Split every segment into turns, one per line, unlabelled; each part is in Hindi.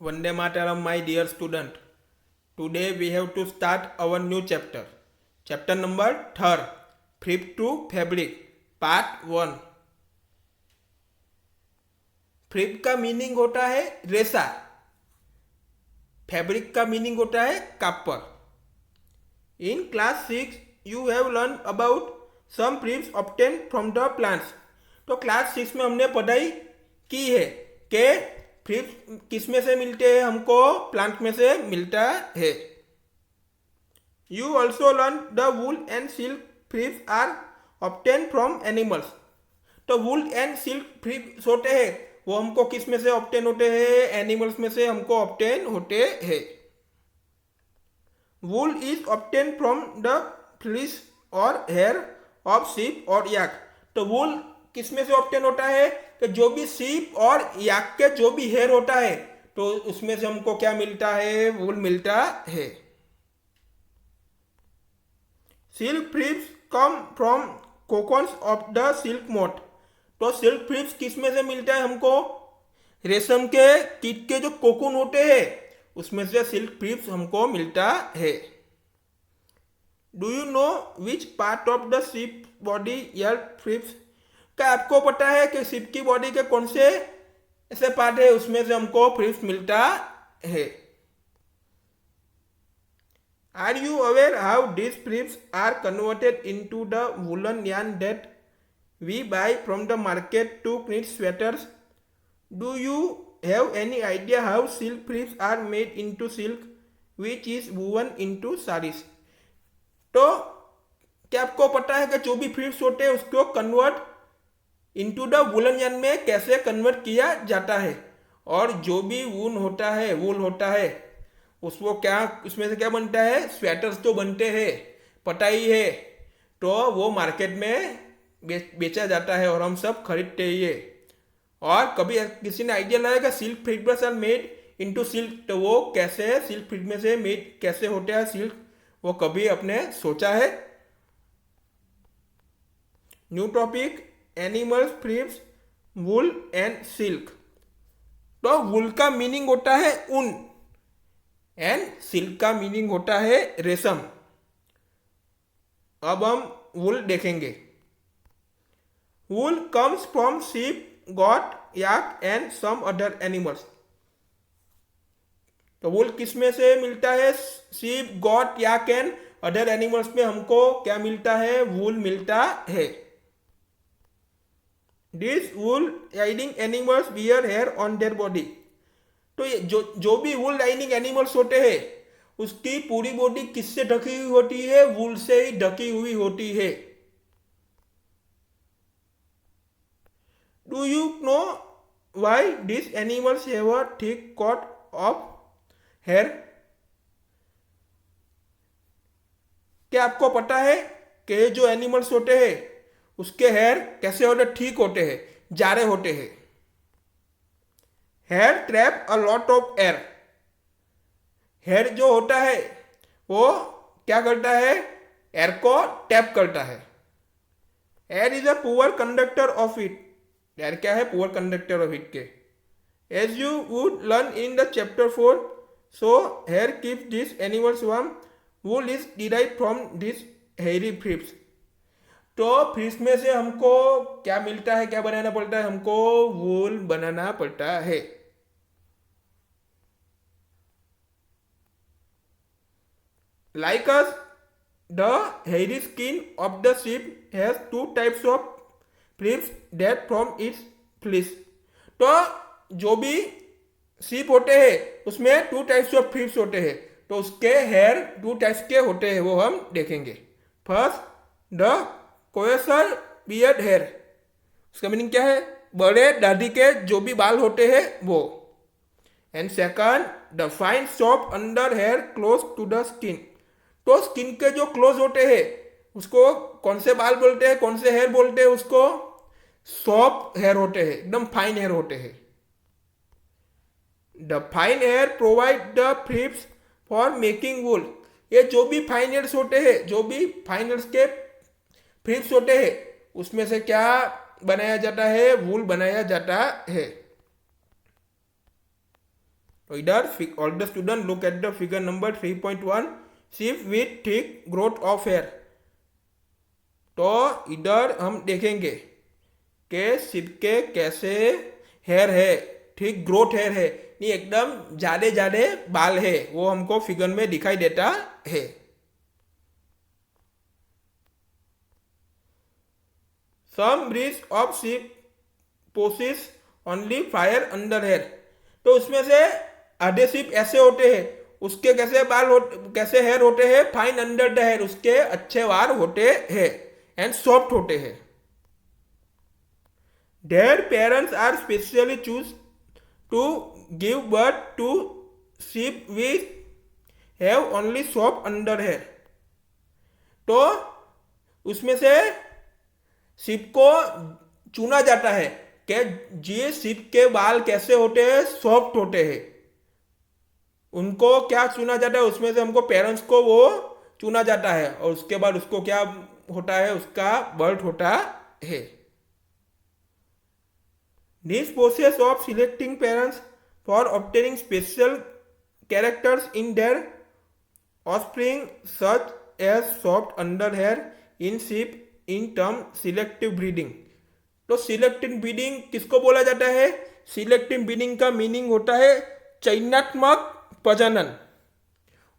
Vande Mataram, my dear student. Today we have to start our new chapter. Chapter number 3, Flip to Fabric, Part 1. Fibre का मीनिंग होता है रेसा, फैब्रिक का मीनिंग होता है कापर. In class 6 you have learn about some fibres obtain from the plants. तो क्लास 6 में हमने पढ़ाई की है कि फ्लिप्स किस में से मिलते हैं, हमको प्लांट में से मिलता है. You also learn the wool and silk fibres are obtain from animals. तो वूल एंड सिल्क फ्लिप्स होते हैं वो हमको किस में से ऑब्टेन होते हैं, एनिमल्स में से हमको ऑब्टेन होते हैं. वूल is obtain from the fleece और हेयर ऑफ शीप और याक. तो वूल किस में से ऑब्टेन होता है कि जो भी शीप और याक के जो भी हेयर होता है तो उसमें से हमको क्या मिलता है, वूल मिलता है. Silk fleece come from cocoons of the silk moth. तो सिल्क फ्लिप्स किस में से मिलता है हमको, रेशम के कीट के जो कोकून होते हैं उसमें से सिल्क फ्लिप्स हमको मिलता है. Do you know which part of the sheep body yield fibres. क्या आपको पता है कि शिप की बॉडी के कौन से ऐसे पार्ट है उसमें से हमको फ्लिप्स मिलता है. Are you aware how this fibres are converted into the woollen yarn that we buy from the market to knit sweaters. Do you have any idea how silk frips are made into silk which is woven into sarees. तो क्या आपको पता है कि जो भी फ्रिप्स होते हैं उसको convert into the woollen yarn में कैसे कन्वर्ट किया जाता है, और जो भी वूल होता है उसको क्या, उसमें से क्या बनता है, स्वेटर्स तो बनते हैं, पता ही है. तो वो मार्केट में बेचा जाता है और हम सब खरीदते ही है. और कभी किसी ने आइडिया लगाया कि silk fibres are made into silk, तो वो कैसे सिल्क फाइबर में से मेड कैसे होते हैं सिल्क, वो कभी अपने सोचा है. New topic, animals, fibres, wool and silk. तो वूल का मीनिंग होता है ऊन एंड सिल्क का मीनिंग होता है रेशम. अब हम वूल देखेंगे. Wool comes from sheep, goat, yak and some other animals. तो वूल किस में से मिलता है, sheep, goat, yak and other animals में हमको क्या मिलता है, वूल मिलता है. This wool yielding animals bear hair on their body. तो ये जो भी वूल राइडिंग एनिमल्स होते हैं उसकी पूरी बॉडी किससे ढकी हुई होती है, वूल से ही ढकी हुई होती है. Do you know why these animals have a thick coat of hair? क्या आपको पता है कि जो एनिमल्स होते हैं उसके हेयर कैसे होते, ठीक होते हैं, जारे होते हैं. Hair trap a lot of air. Hair जो होता है वो क्या करता है, एयर को टैप करता है. Air is a poor conductor of heat. Air क्या है, पुअर कंडक्टर ऑफ हीट के. As you would learn in the chapter 4, so hair keeps this animals warm. Wool is derive from this hairy fibres. तो फ्लिप्स में से हमको क्या मिलता है, क्या बनाना पड़ता है, हमको वूल बनाना पड़ता है. Like us the hairy skin of the sheep has 2 types of fleeces that from its fleece. तो जो भी शिप होते हैं उसमें 2 टाइप्स ऑफ फ्लिप्स होते हैं, तो उसके हेयर 2 टाइप्स के होते हैं, वो हम देखेंगे. फर्स्ट, द कोएसर बियर्ड हेयर. उसका मीनिंग क्या है, बड़े दाढ़ी के जो भी बाल होते हैं वो. And second, the fine soft under hair close to the skin. तो स्किन के जो क्लोज होते हैं उसको कौन से बाल बोलते हैं, कौन से हेयर बोलते हैं, उसको सॉफ्ट हेयर होते हैं, एकदम फाइन हेयर होते हैं. The fine hair provide the fleece for making wool. ये जो भी फाइन हेयर्स होते हैं, जो भी फाइन हेयर्स के फ्लिप्स होते हैं उसमें से क्या बनाया जाता है, वूल बनाया जाता है. तो इधर all the student look at the figure number 3.1 sheep with thick growth of hair. तो इधर हम देखेंगे कि शिप के कैसे हेयर है, ठीक ग्रोथ हेयर है, नहीं एकदम ज्यादा ज्यादा बाल है, वो हमको फिगर में दिखाई देता है। Some breeds of sheep possess only fine under hair. तो उसमें से आधे शिप ऐसे होते हैं, उसके कैसे कैसे हेयर होते हैं, फाइन अंडर द हेयर, उसके अच्छे वार होते हैं एंड सॉफ्ट होते हैं। Their parents are specially choose to give birth to sheep which have only soft under hair। तो उसमें से शिप को चुना जाता है कि ये शिप के बाल कैसे होते हैं, सॉफ्ट होते हैं। उनको क्या चुना जाता है, उसमें से हमको पेरेंट्स को वो चुना जाता है और उसके बाद उसको क्या होता है, उसका बर्थ होता है। This process of selecting parents for obtaining special characters in their offspring such as soft under hair in sheep in term selective breeding। तो सिलेक्टिव ब्रीडिंग किसको बोला जाता है? सिलेक्टिव ब्रीडिंग का मीनिंग होता है चयनात्मक प्रजनन।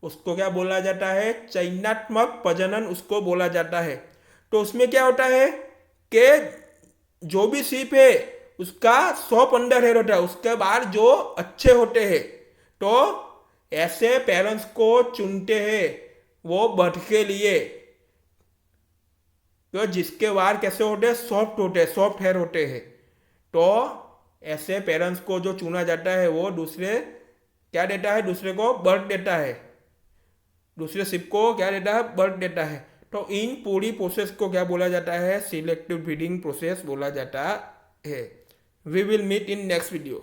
उसको क्या बोला जाता है? चयनात्मक प्रजनन उसको बोला जाता है। तो उसमें क्या होता है कि जो भी शीप है उसका 100 अंडर हेयर होता है, उसके बाद जो अच्छे होते हैं तो ऐसे पेरेंट्स को चुनते हैं वो बर्थ के लिए, तो जिसके वार कैसे होते हैं, सॉफ्ट होते हैं, सॉफ्ट हेयर होते हैं। तो ऐसे पेरेंट्स को जो चुना जाता है वो दूसरे क्या देता है, दूसरे को बर्थ देता है, दूसरे शिप को क्या देता है, बर्थ देता है। तो इन पूरी प्रोसेस को क्या बोला जाता है? सिलेक्टिव ब्रीडिंग प्रोसेस बोला जाता है। We will meet in next video.